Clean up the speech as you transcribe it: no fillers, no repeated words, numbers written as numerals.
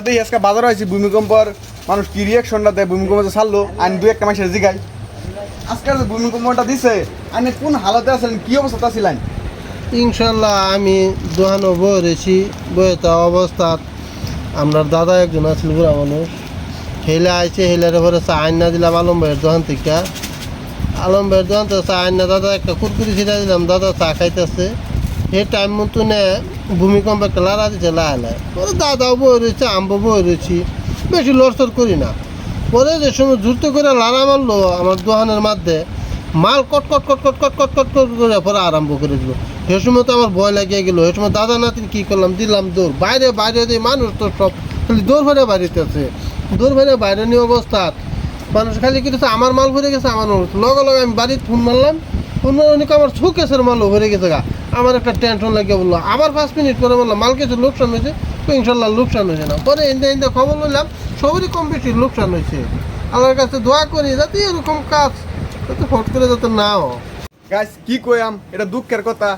দেখি আজকে বাজার হয়েছি ভূমিকম্পর মানুষ কি রিয়াকশনটা দেয় ভূমিকম্প যে ছাড়লো আইন দু একটা মাসের জিগাই আজকে যে ভূমিকম্পটা দিছে আইনে কোন হালতে আছেন কি অবস্থা ছিলেন? ইনশাল্লাহ আমি দোহানো বই রয়েছি বইতে অবস্থা আপনার দাদা একজন আছিল বুড়া মানুষ হেলে আইছে হেলার পরে চা আইনা দিলাম আলম ভাইয়ের দোকান থেকে আলম ভাইয়ের দোকান থেকে চা আইনা দাদা একটা কুরকুরি ছিটা দিলাম দাদা চা খাইতেছে সেই টাইম মতো নে ভূমিকম্প একটা লাড়া দিচ্ছে লায় পরে দাদাও বই রয়েছে আম্বো বই রয়েছি বেশি লড়সড় করি না পরে যে সময় দ্রুত করে লাড়া মারলো আমার দোকানের মধ্যে মাল কট কট কট কট কট কট কট কট করে পরে আরম্ভ করে দিল সে সময় তো আমার ভয় লাগিয়ে গেলো সে সময় দাদা নাতিন কী করলাম দিলাম দৌড় বাইরে বাইরে দিয়ে মানুষ তো সব খালি দৌড় ভরে বাড়িতে আছে দৌড় ভরে বাইরে নিয়ে অবস্থা মানুষ খালি কি আমার মাল ভরে গেছে আমার লগে লগে আমি বাড়িতে ফোন মারলাম ফোন মারলে আমার শোকেসের মালও ভরে গেছে গা আমার একটা টেনশন লাগিয়ে বললো আবার 5 মিনিট পরে বললাম মাল কিছু লোকসান হয়েছে তো ইনশাল্লাহ লোকসান হয়েছে না পরে ইন্দা খবর নিলাম সবারই কম বেশি লোকসান হয়েছে আল্লাহর কাছে দোয়া করি যাতে এরকম কাজ যাতে ফট করে যাতে না হয়। গাইস কি কইয়াম এটা দুঃখের কথা